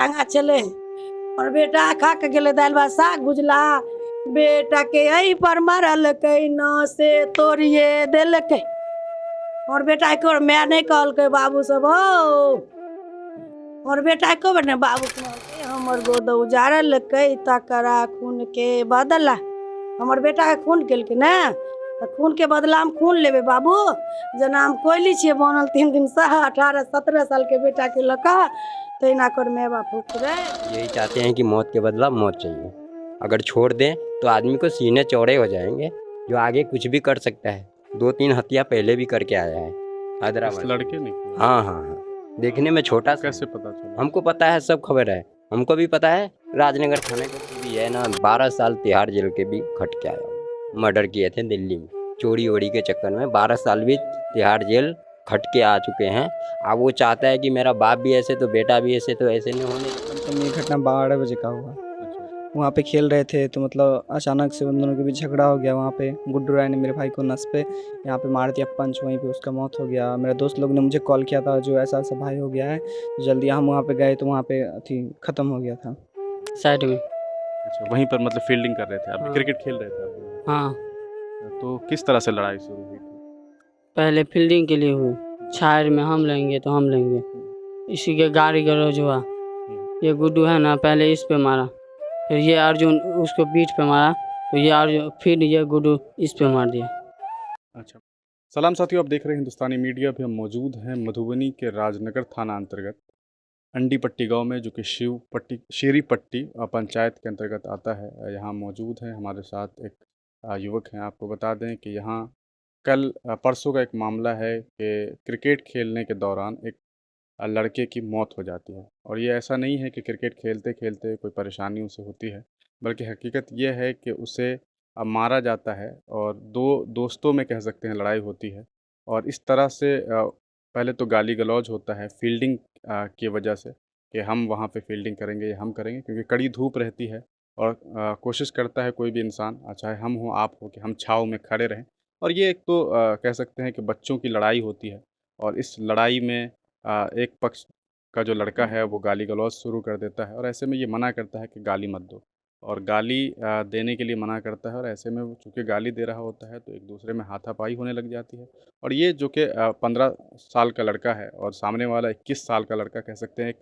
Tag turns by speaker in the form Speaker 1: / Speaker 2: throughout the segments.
Speaker 1: टांगा चले और बेटा खा के गेले दाल भात साग भुजला बेटा के यही पर मारल कई न से तोड़िए दिल के और बेटा को मैं नहीं कहल के बाबू सब हो और बेटा को बने बाबू के हमर गोद उजारल कई तकरा खून के बदला हमर बेटा के खून केल के ना खून के बदला हम खून लेबे बाबू जना हम कोयली छे बनल 3 दिन से 18-17 साल के बेटा के लका तैना कर मैं बापू रे
Speaker 2: यही चाहते हैं कि मौत के बदला मौत चाहिए। अगर छोड़ दें तो आदमी को सीने चौड़े हो जाएंगे, जो आगे कुछ भी कर सकता है। 2-3 हत्या पहले भी करके आया है हैदराबाद।
Speaker 3: लड़के ने?
Speaker 2: हाँ, देखने में छोटा सा।
Speaker 3: कैसे पता चला?
Speaker 2: हमको पता है, सब खबर है। हमको भी पता है, राजनगर थाने का भी है ना, 12 साल तिहाड़ जेल के भी खट के आया। मर्डर किए थे दिल्ली में, चोरी वोरी के चक्कर में 12 साल भी तिहाड़ जेल खट के आ चुके हैं। अब वो चाहता है कि मेरा बाप भी ऐसे तो बेटा भी ऐसे, तो ऐसे नहीं होने।
Speaker 4: तो ये घटना 12 बजे का हुआ। वहाँ पे खेल रहे थे तो मतलब अचानक से उन दोनों के बीच झगड़ा हो गया। वहाँ पे गुड्डू राय ने मेरे भाई को नस पे यहाँ पे मार दिया पंच, वहीं पे उसका मौत हो गया। मेरे दोस्त लोग ने मुझे कॉल किया था, जो ऐसा ऐसा भाई हो गया है, तो जल्दी हम वहाँ पे गए तो वहाँ पे ख़त्म हो गया था
Speaker 5: साइड में।
Speaker 3: अच्छा, वहीं पर मतलब फील्डिंग कर रहे थे आप?
Speaker 5: हाँ।
Speaker 3: क्रिकेट खेल रहे थे आप?
Speaker 5: हाँ,
Speaker 3: तो किस तरह से लड़ाई शुरू हुई थी?
Speaker 5: पहले फील्डिंग के लिए हुई, छाड़ में हम लेंगे तो हम लेंगे, इसी के गाड़ी गलौज हुआ। ये गुड्डू है ना, पहले इस पे मारा, फिर ये अर्जुन उसको पीठ पे मारा, तो ये अर्जुन, फिर ये गुड्डू इस पे मार दिया।
Speaker 3: अच्छा, सलाम साथियों, आप देख रहे हैं हिंदुस्तानी मीडिया। भी हम मौजूद हैं मधुबनी के राजनगर थाना अंतर्गत अंडी पट्टी गाँव में, जो कि शेरी पट्टी पंचायत के अंतर्गत आता है। यहाँ मौजूद हैं हमारे साथ एक युवक हैं। आपको बता दें कि यहाँ कल परसों का एक मामला है कि क्रिकेट खेलने के दौरान एक लड़के की मौत हो जाती है। और ये ऐसा नहीं है कि क्रिकेट खेलते खेलते कोई परेशानी उसे होती है, बल्कि हकीकत ये है कि उसे मारा जाता है और 2 दोस्तों में कह सकते हैं लड़ाई होती है। और इस तरह से पहले तो गाली गलौज होता है फील्डिंग की वजह से, कि हम वहाँ पे फील्डिंग करेंगे या हम करेंगे, क्योंकि कड़ी धूप रहती है और कोशिश करता है कोई भी इंसान, चाहे हम हों आप हो, कि हम छाँव में खड़े रहें। और ये एक तो कह सकते हैं कि बच्चों की लड़ाई होती है और इस लड़ाई में एक पक्ष का जो लड़का है वो गाली गलौज शुरू कर देता है और ऐसे में ये मना करता है कि गाली मत दो, और गाली देने के लिए मना करता है। और ऐसे में वो चूँकि गाली दे रहा होता है तो एक दूसरे में हाथापाई होने लग जाती है। और ये जो कि 15 साल का लड़का है और सामने वाला 21 साल का लड़का, कह सकते हैं एक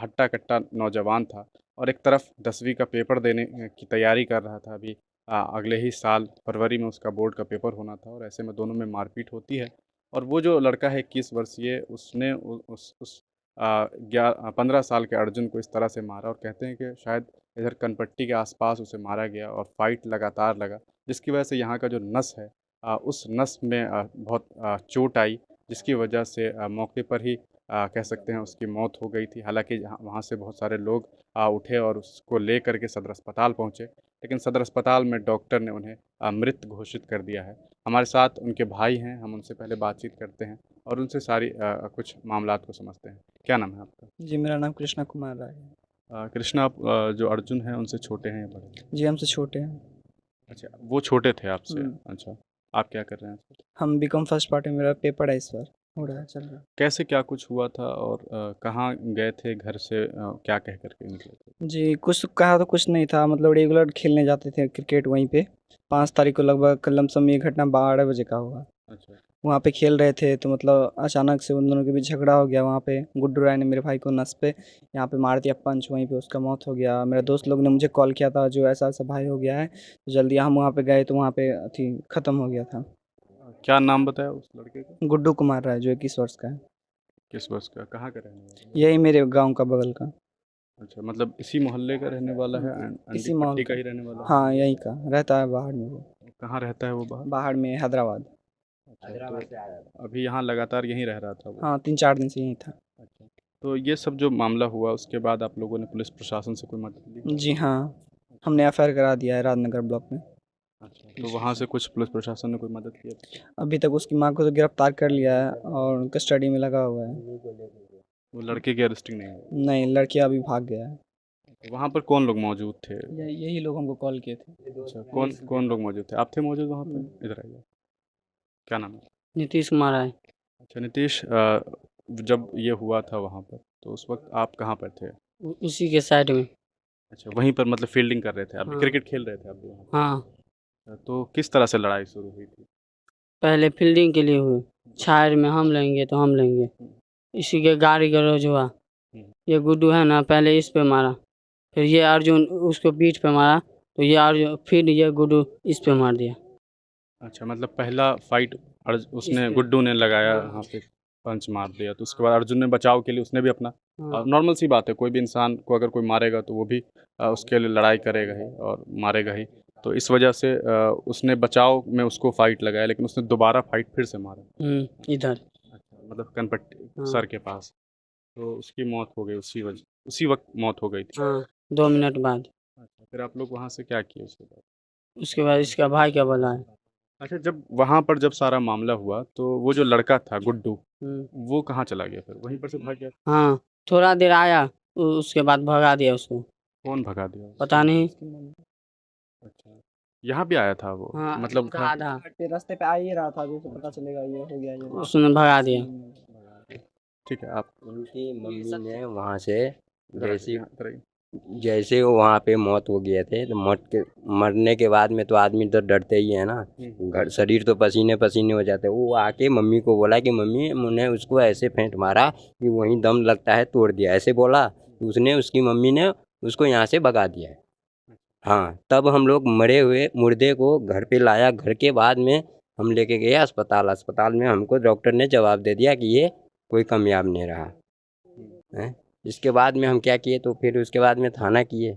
Speaker 3: हट्टा-कट्टा नौजवान था और एक तरफ 10वीं का पेपर देने की तैयारी कर रहा था। अभी अगले ही साल फरवरी में उसका बोर्ड का पेपर होना था और ऐसे में दोनों में मारपीट होती है। और वो जो लड़का है 21 वर्षीय, उसने उस 15 साल के अर्जुन को इस तरह से मारा, और कहते हैं कि शायद इधर कनपट्टी के आसपास उसे मारा गया और फाइट लगातार लगा, जिसकी वजह से यहाँ का जो नस है उस नस में बहुत चोट आई, जिसकी वजह से मौके पर ही कह सकते हैं उसकी मौत हो गई थी। हालांकि वहाँ से बहुत सारे लोग उठे और उसको ले करके सदर अस्पताल पहुँचे, लेकिन सदर अस्पताल में डॉक्टर ने उन्हें मृत घोषित कर दिया है। हमारे साथ उनके भाई हैं, हम उनसे पहले बातचीत करते हैं और उनसे सारी कुछ मामलात को समझते हैं। क्या नाम है आपका?
Speaker 4: जी, मेरा नाम कृष्णा कुमार राय है।
Speaker 3: कृष्णा, आप जो अर्जुन हैं उनसे छोटे हैं या बड़े?
Speaker 4: जी, हमसे छोटे हैं।
Speaker 3: अच्छा, वो छोटे थे आपसे? अच्छा, आप क्या कर रहे हैं?
Speaker 4: हम बीकॉम फर्स्ट पार्ट में, मेरा पेपर है इस बार, हो रहा है, चल रहा है।
Speaker 3: कैसे क्या कुछ हुआ था और कहाँ गए थे घर से, क्या कह कर के निकले थे?
Speaker 4: जी, कुछ कहा तो कुछ नहीं था, मतलब रेगुलर खेलने जाते थे क्रिकेट वहीं पे। 5 तारीख को लगभग लमसम ये घटना 12 बजे का हुआ।
Speaker 3: अच्छा,
Speaker 4: वहाँ पे खेल रहे थे तो मतलब अचानक से उन दोनों के बीच झगड़ा हो गया। वहाँ पे गुड्डू राय ने मेरे भाई को नस पे यहाँ पे मार दिया पंच, वहीं पे उसका मौत हो गया। मेरे दोस्त लोग ने मुझे कॉल किया था, जो ऐसा ऐसा भाई हो गया है, तो जल्दी हम वहाँ पे गए तो वहाँ पे ख़त्म हो गया था।
Speaker 3: क्या नाम बताया उस लड़के का?
Speaker 4: गुड्डू कुमार राय, जो 21 वर्ष का है।
Speaker 3: किस वर्ष का, कहाँ का रहने वाला है?
Speaker 4: यही मेरे गाँव का बगल का।
Speaker 3: अच्छा, मतलब इसी मोहल्ले का रहने वाला है, अंडी
Speaker 4: इसी माहौल
Speaker 3: पट्टी का
Speaker 4: का।
Speaker 3: ही रहने वाला है?
Speaker 4: हाँ, यहीं का रहता है, बाहर में वो।
Speaker 3: कहाँ रहता है वो बाहर?
Speaker 4: बाहर में हैदराबाद।
Speaker 3: अच्छा, तो अभी यहाँ लगातार यहीं रह रहा था वो?
Speaker 4: हाँ, 3-4 दिन से यहीं था।
Speaker 3: अच्छा, तो ये सब जो मामला हुआ उसके बाद आप लोगों ने पुलिस प्रशासन से कोई मदद ली?
Speaker 4: जी हाँ, हमने एफआईआर करा दिया है राजनगर ब्लॉक में।
Speaker 3: अच्छा, तो वहाँ से कुछ पुलिस प्रशासन ने कोई मदद की है?
Speaker 4: अभी तक उसकी माँ को तो गिरफ्तार कर लिया है और कस्टडी में लगा हुआ है।
Speaker 3: वो लड़के की अरेस्टिंग नहीं हुई?
Speaker 4: नहीं, लड़की अभी भाग गया है।
Speaker 3: वहाँ पर कौन लोग मौजूद थे?
Speaker 4: यही लोग हमको कॉल किए थे।
Speaker 3: अच्छा, कौन कौन लोग मौजूद थे? आप थे मौजूद वहाँ पे? इधर आइए। क्या नाम है?
Speaker 5: नीतीश कुमार है।
Speaker 3: अच्छा नीतीश, जब ये हुआ था वहाँ पर तो उस वक्त आप कहाँ पर थे?
Speaker 5: उसी के साइड में।
Speaker 3: अच्छा, वहीं पर मतलब फील्डिंग कर रहे थे आप भी,
Speaker 5: हाँ।
Speaker 3: क्रिकेट खेल रहे थे आप भी वहाँ पे?
Speaker 5: हाँ,
Speaker 3: तो किस तरह से लड़ाई शुरू हुई थी?
Speaker 5: पहले फील्डिंग के लिए हुई, छाड़ में हम लेंगे तो हम लेंगे, इसी के गाड़ी गलौज हुआ।
Speaker 3: हुँ।
Speaker 5: ये गुड्डू है ना, पहले इस पे मारा, फिर ये अर्जुन उसको पीठ पे मारा, तो ये अर्जुन फिर ये गुड्डू इस पे मार दिया।
Speaker 3: अच्छा, मतलब पहला फाइट उसने
Speaker 5: पे।
Speaker 3: गुड्डू ने लगाया,
Speaker 5: हाँ।
Speaker 3: वहाँ पे पंच मार दिया, तो उसके बाद अर्जुन ने बचाव के लिए उसने भी अपना
Speaker 5: हाँ।
Speaker 3: नॉर्मल सी बात है, कोई भी इंसान को अगर कोई मारेगा तो वो भी उसके लिए लड़ाई करेगा ही और मारेगा ही। तो इस वजह से उसने बचाव में उसको फाइट लगाया, लेकिन उसने दोबारा फाइट फिर से मारा।
Speaker 5: इधर।
Speaker 3: अच्छा, मतलब कनपट्टी
Speaker 5: हाँ।
Speaker 3: सर के पास। तो उसकी मौत हो गई उसी वक़्त मौत हो गई थी।
Speaker 5: हाँ, 2 मिनट बाद।
Speaker 3: अच्छा, फिर आप लोग वहाँ से क्या किए उसके बाद?
Speaker 5: उसके बाद इसका भाई क्या बोला है।
Speaker 3: अच्छा, जब वहाँ पर जब सारा मामला हुआ, तो वो जो लड़का था गुड्डू,
Speaker 5: हुँ।
Speaker 3: वो कहाँ चला गया फिर? वहीं पर से भाग गया?
Speaker 5: हाँ, थोड़ा देर आया, उसके बाद भगा दिया उसको।
Speaker 3: कौन भगा दिया?
Speaker 5: पता नहीं।
Speaker 3: अच्छा, यहाँ भी आया था वो?
Speaker 5: हाँ,
Speaker 3: मतलब
Speaker 5: आधा आधा
Speaker 4: फिर रास्ते पे आ ही रहा था, अभी से पता चलेगा ये हो गया ये।
Speaker 5: उसने भगा दिया।
Speaker 3: ठीक है, आप
Speaker 2: उनकी मम्मी ने वहाँ से
Speaker 3: इधर
Speaker 2: जैसे
Speaker 3: आइए, इधर आइए।
Speaker 2: जैसे वो वहाँ पे मौत हो गए थे, तो मौत के मरने के बाद में तो आदमी तो डरते ही है ना।
Speaker 3: हुँ।
Speaker 2: घर शरीर तो पसीने पसीने हो जाते हैं। वो आके मम्मी को बोला कि मम्मी मैंने उसको ऐसे फेंट मारा कि वहीं दम लगता है, तोड़ दिया, ऐसे बोला। उसने उसकी मम्मी ने उसको यहाँ से भगा दिया है। हाँ, तब हम लोग मरे हुए मुर्दे को घर पे लाया। घर के बाद में हम लेके गए अस्पताल। अस्पताल में हमको डॉक्टर ने जवाब दे दिया कि ये कोई कामयाब नहीं रहा हैं। इसके बाद में हम क्या किए, तो फिर उसके बाद में थाना किए।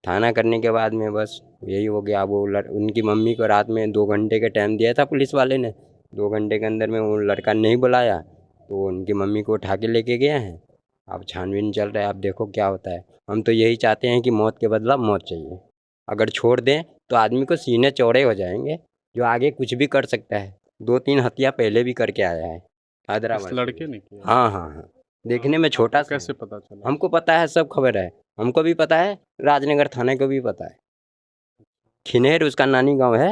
Speaker 2: थाना करने के बाद में बस यही हो गया। वो उनकी मम्मी को रात में 2 घंटे का टाइम दिया था पुलिस वाले ने। 2 घंटे के अंदर में वो लड़का नहीं बुलाया, तो उनकी मम्मी को उठा के लेके गए हैं। अब छानबीन चल रहा है, अब देखो क्या होता है। हम तो यही चाहते हैं कि मौत के बदला मौत चाहिए। अगर छोड़ दें तो आदमी को सीने चौड़े हो जाएंगे, जो आगे कुछ भी कर सकता है। 2-3 हत्या पहले भी करके आया है
Speaker 3: इस
Speaker 2: हैदराबाद से
Speaker 3: लड़के
Speaker 2: भी।
Speaker 3: ने किया?
Speaker 2: हाँ हाँ हाँ, देखने में छोटा
Speaker 3: आपको
Speaker 2: सा
Speaker 3: कैसे
Speaker 2: है।
Speaker 3: पता चला?
Speaker 2: हमको पता है, सब खबर है। हमको भी पता है, राजनगर थाने को भी पता है। खिनेर उसका नानी गांव है।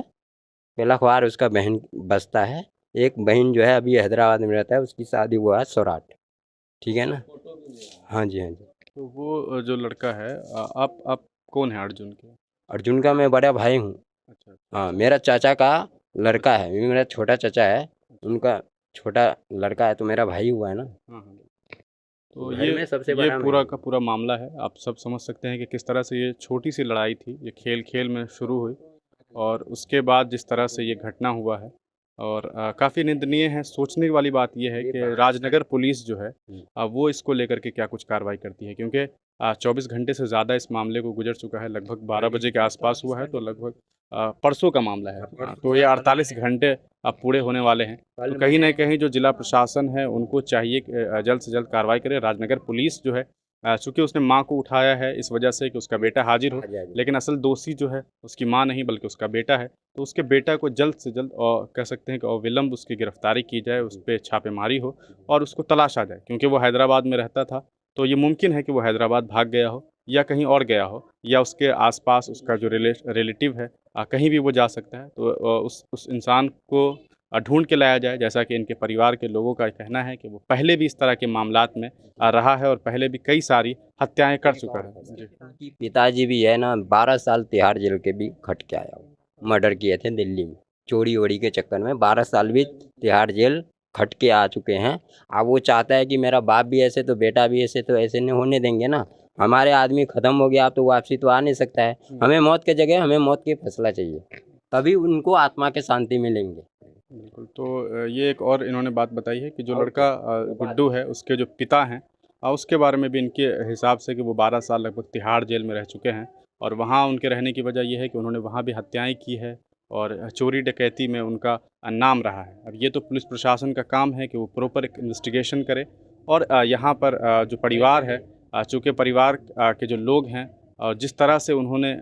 Speaker 2: बेलाखवार उसका बहन बसता है। एक बहन जो है अभी हैदराबाद में रहता है, उसकी शादी हुआ है सौराठ। ठीक है ना। हाँ जी, हाँ जी।
Speaker 3: तो वो जो लड़का है, आप कौन हैं अर्जुन के?
Speaker 2: अर्जुन का मैं बड़ा भाई हूँ।
Speaker 3: अच्छा,
Speaker 2: हाँ, मेरा चाचा का लड़का है। ये मेरा छोटा चाचा है, उनका छोटा लड़का है, तो मेरा भाई हुआ है ना।
Speaker 3: हाँ, हाँ।
Speaker 2: तो
Speaker 3: तो
Speaker 2: घर में सबसे
Speaker 3: ये
Speaker 2: बड़ा मैं
Speaker 3: पूरा
Speaker 2: हूँ।
Speaker 3: का पूरा मामला है। आप सब समझ सकते हैं कि किस तरह से ये छोटी-सी लड़ाई थी, ये खेल-खेल में शुरू हुई और उसके बाद जिस तरह से ये घटना हुआ है और काफ़ी निंदनीय है। सोचने वाली बात ये है
Speaker 2: ये
Speaker 3: कि
Speaker 2: बात
Speaker 3: राजनगर पुलिस जो है
Speaker 2: हुँ।
Speaker 3: वो इसको लेकर के क्या कुछ कार्रवाई करती है, क्योंकि 24 घंटे से ज़्यादा इस मामले को गुज़र चुका है। लगभग 12 बजे के आस-पास हुआ है, तो लगभग परसों का मामला है। तो ये 48 घंटे अब पूरे होने वाले हैं। तो कहीं न कहीं जो जिला प्रशासन है उनको चाहिए कि जल्द से जल्द कार्रवाई करे। राजनगर पुलिस जो है, चूँकि उसने माँ को उठाया है इस वजह से कि उसका बेटा हाज़िर हो,
Speaker 2: आ जाएगी।
Speaker 3: लेकिन असल दोषी जो है उसकी माँ नहीं बल्कि उसका बेटा है। तो उसके बेटा को जल्द से जल्द कह सकते हैं कि अविलंब उसकी गिरफ़्तारी की जाए, उस पे छापेमारी हो और उसको तलाशा जाए, क्योंकि वो हैदराबाद में रहता था। तो ये मुमकिन है कि वो हैदराबाद भाग गया हो या कहीं और गया हो या उसके आस-पास उसका जो रिलेटिव है, कहीं भी वो जा सकता है। तो उस इंसान को ढूँढ के लाया जाए, जैसा कि इनके परिवार के लोगों का कहना है कि वो पहले भी इस तरह के मामलात में रहा है और पहले भी कई सारी हत्याएँ कर चुका है। जी।
Speaker 2: उनकी पिताजी भी है ना, 12 साल तिहाड़ जेल के भी खट के आया वो। मर्डर किए थे दिल्ली में, चोरी वोरी के चक्कर में 12 साल भी तिहाड़ जेल खट के आ चुके हैं। अब वो चाहता है कि मेरा बाप भी ऐसे तो बेटा भी ऐसे, तो ऐसे नहीं होने देंगे ना। हमारे आदमी ख़त्म हो गया, अब तो वापसी तो आ नहीं सकता है। हमें मौत के जगह हमें मौत की फैसला चाहिए, तभी उनको आत्मा के शांति मिलेंगे।
Speaker 3: बिल्कुल, तो ये एक और इन्होंने बात बताई है कि जो
Speaker 2: और
Speaker 3: लड़का
Speaker 2: क्या?
Speaker 3: गुड्डू है, उसके जो पिता हैं, उसके बारे में भी इनके हिसाब से कि वो 12 साल लगभग तिहाड़ जेल में रह चुके हैं और वहाँ उनके रहने की वजह ये है कि उन्होंने वहाँ भी हत्याएँ की है और चोरी डकैती में उनका नाम रहा है। अब ये तो पुलिस प्रशासन का काम है कि वो प्रॉपर एक इन्वेस्टिगेशन करे और यहाँ पर जो परिवार है, चूँकि परिवार के जो लोग हैं और जिस तरह से उन्होंने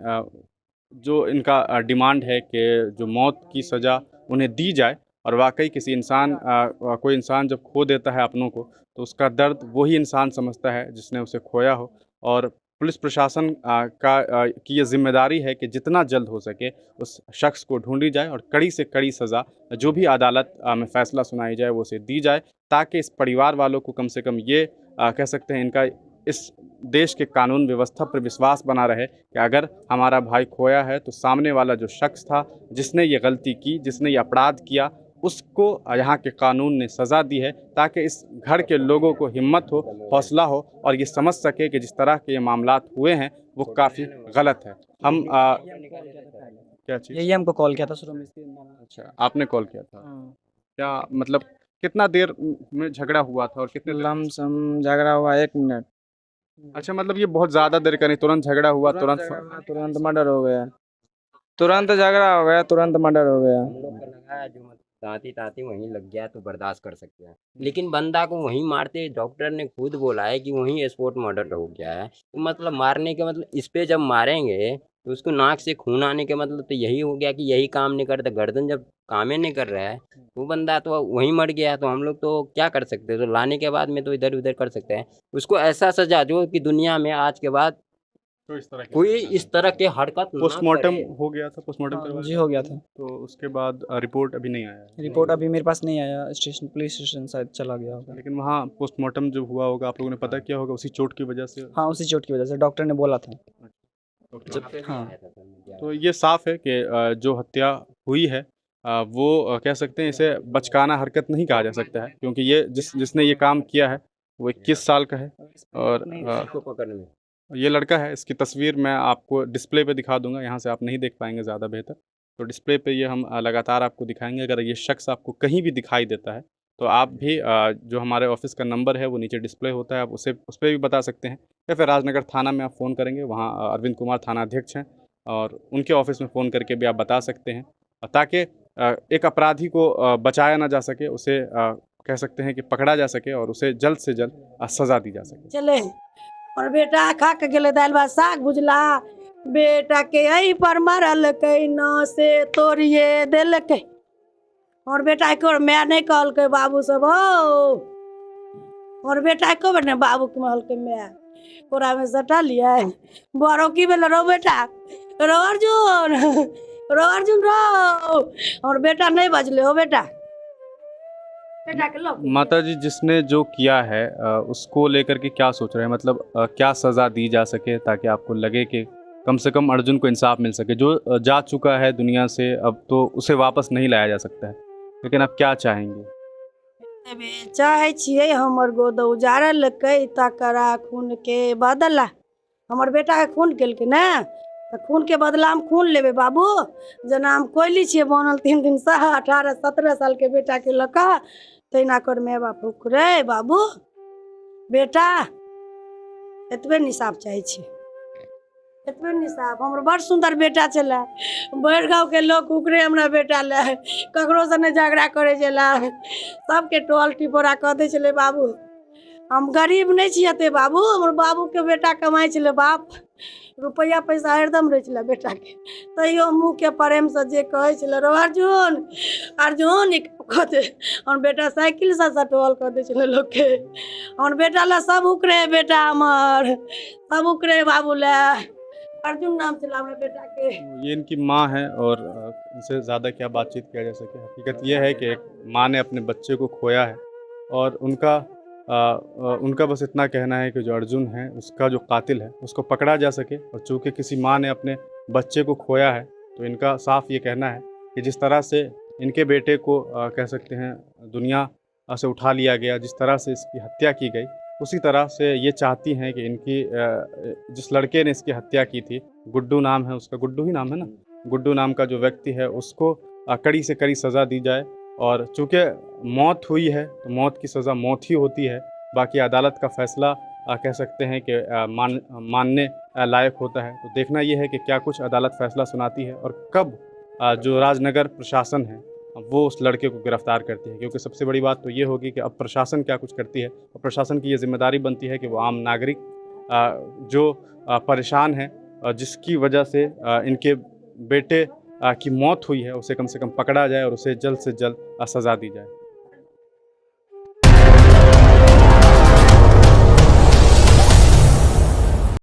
Speaker 3: जो इनका डिमांड है कि जो मौत की सज़ा उन्हें दी जाए और वाक़ई किसी इंसान कोई इंसान जब खो देता है अपनों को, तो उसका दर्द वही इंसान समझता है जिसने उसे खोया हो और पुलिस प्रशासन की ये ज़िम्मेदारी है कि जितना जल्द हो सके उस शख्स को ढूँढी जाए और कड़ी से कड़ी सज़ा जो भी अदालत में फ़ैसला सुनाई जाए वो उसे दी जाए, ताकि इस परिवार वालों को कम से कम ये कह सकते हैं इनका इस देश के कानून व्यवस्था पर विश्वास बना रहे कि अगर हमारा भाई खोया है तो सामने वाला जो शख्स था, जिसने ये गलती की, जिसने ये अपराध किया, उसको यहाँ के कानून ने सज़ा दी है, ताकि इस घर के लोगों को हिम्मत हो, हौसला हो और ये समझ सके कि जिस तरह के ये मामलात हुए हैं वो काफ़ी गलत है। हम क्या चीज़?
Speaker 4: यही हमको कॉल किया था शुरू में इसके
Speaker 3: अच्छा, आपने कॉल किया था। क्या मतलब कितना देर में झगड़ा हुआ था और कितने देर?
Speaker 4: लमसम झगड़ा हुआ 1 मिनट,
Speaker 3: अच्छा, मतलब ये बहुत ज़्यादा देर का नहीं, तुरंत झगड़ा हुआ,
Speaker 4: तुरंत मर्डर हो गया, तुरंत झगड़ा हो गया, तुरंत मर्डर हो गया।
Speaker 2: हम लोग को लगा जो मतलब दांती तांती वहीं लग गया तो बर्दाश्त कर सकते हैं, लेकिन बंदा को वहीं मारते, डॉक्टर ने खुद बोला है कि वहीं स्पॉट मर्डर हो गया है। तो मतलब मारने के मतलब इस पे जब मारेंगे तो उसको नाक से खून आने के मतलब तो यही हो गया कि यही काम नहीं करता, गर्दन जब कामे नहीं कर रहा है वो बंदा तो वहीं मर गया। तो हम लोग तो क्या कर सकते हैं, तो लाने के बाद में तो इधर उधर कर सकते हैं, उसको ऐसा सजा जो कि दुनिया में आज के बाद
Speaker 3: तो इस तरह
Speaker 2: कोई इस तरह के हरकत ना
Speaker 3: पोस्टमार्टम
Speaker 2: करे।
Speaker 3: हो गया था, पोस्टमार्टम
Speaker 4: हाँ,
Speaker 3: करवाया
Speaker 4: जी
Speaker 3: था?
Speaker 4: हो गया था।
Speaker 3: तो उसके बाद रिपोर्ट अभी नहीं आया है।
Speaker 4: रिपोर्ट अभी मेरे पास नहीं आया, स्टेशन पुलिस स्टेशन शायद चला गया होगा।
Speaker 3: लेकिन वहाँ पोस्टमार्टम जो हुआ होगा आप लोगों ने पता किया होगा, उसी चोट की वजह से।
Speaker 4: हाँ, उसी चोट की वजह से डॉक्टर ने बोला था। हाँ।
Speaker 3: तो ये साफ है कि जो हत्या हुई है वो कह सकते हैं इसे बचकाना हरकत नहीं कहा जा सकता है, क्योंकि ये जिसने ये काम किया है वो 21 साल का है और
Speaker 2: को पकड़ने में
Speaker 3: ये लड़का है। इसकी तस्वीर मैं आपको डिस्प्ले पे दिखा दूंगा, यहाँ से आप नहीं देख पाएंगे ज़्यादा बेहतर, तो डिस्प्ले पे ये हम लगातार आपको दिखाएंगे। अगर ये शख्स आपको कहीं भी दिखाई देता है तो आप भी जो हमारे ऑफिस का नंबर है वो नीचे डिस्प्ले होता है, आप उस पर भी बता सकते हैं, या फिर राजनगर थाना में आप फ़ोन करेंगे, वहाँ अरविंद कुमार थाना अध्यक्ष हैं और उनके ऑफिस में फ़ोन करके भी आप बता सकते हैं, ताकि एक अपराधी को बचाया ना जा सके, उसे कह सकते हैं कि पकड़ा जा सके और उसे जल्द से जल्द सज़ा दी जा सके।
Speaker 1: चले और बेटा खा के गेले दाल भात साग भुजला, बेटा के यही पर मारल कई न से तोड़िए दिल के। और बेटा को मैं नहीं कहल के बाबू सब हो, और बेटा को बने बाबू के महल के मैं कोरा में सटा लिया है। बड़ो की बेल रो बेटा, रो अर्जुन, रो अर्जुन रो, और बेटा नहीं बजले हो बेटा, बेटा के लो।
Speaker 3: माता जी, जिसने जो किया है उसको लेकर के क्या सोच रहे हैं, मतलब क्या सज़ा दी जा सके ताकि आपको लगे कि कम से कम अर्जुन को इंसाफ मिल सके। जो जा चुका है दुनिया से, अब तो उसे वापस नहीं लाया जा सकता है, लेकिन आप क्या चाहेंगे?
Speaker 1: चाहे छिए हमर गोद उजारल कई तकरा खून के बदला, हमर बेटा के खून केलकै ना, तो खून के बदला हम खून लेबे बाबू। जना हम कोयली छिए बनल 3 दिन से 18-17 साल के बेटा के लका, तैना कर मैं बाप रे बाबू। बेटा एतबे निसाफ चाहे छी, एतबे निसाफ। हमर बड़ सुंदर बेटा छलै, भरि गाँव के लोग उकरे हमरा बेटा ले, ककरो से नहीं झगड़ा करे छलै, सबके टोल टिपोरा कह दै छलै बाबू। हम गरीब नहीं छिए ते बाबू, हमर बाबू के बेटा कमाई छलै बाप, रुपया पैसा हरदम रहै छलै बेटा के, तैयो मुँह के प्रेम से जे कहै छलै रो अर्जुन अर्जुन कहते, हमर बेटा साइकिल से सटोल कह दै छलै लोग के। हमर बेटा ला सब उकरे, बेटा हमर सब उकरे बाबू ला, अर्जुन नाम चला हमारे बेटा के।
Speaker 3: ये इनकी माँ है और इनसे ज़्यादा क्या बातचीत किया जा सके। हकीकत यह है कि एक माँ ने अपने बच्चे को खोया है और उनका बस इतना कहना है कि जो अर्जुन है उसका जो कातिल है उसको पकड़ा जा सके। और चूँकि किसी माँ ने अपने बच्चे को खोया है तो इनका साफ ये कहना है कि जिस तरह से इनके बेटे को कह सकते हैं दुनिया से उठा लिया गया, जिस तरह से इसकी हत्या की गई, उसी तरह से ये चाहती हैं कि इनकी जिस लड़के ने इसकी हत्या की थी, गुड्डू नाम है उसका, गुड्डू ही नाम है ना, गुड्डू नाम का जो व्यक्ति है उसको कड़ी से कड़ी सज़ा दी जाए। और चूँकि मौत हुई है तो मौत की सज़ा मौत ही होती है, बाकी अदालत का फ़ैसला कह सकते हैं कि मानने लायक होता है। तो देखना ये है कि क्या कुछ अदालत फ़ैसला सुनाती है और कब जो राजनगर प्रशासन है वो उस लड़के को गिरफ़्तार करती है, क्योंकि सबसे बड़ी बात तो ये होगी कि अब प्रशासन क्या कुछ करती है। और प्रशासन की ये जिम्मेदारी बनती है कि वो आम नागरिक जो परेशान है जिसकी वजह से इनके बेटे की मौत हुई है उसे कम से कम पकड़ा जाए और उसे जल्द से जल्द सज़ा दी जाए।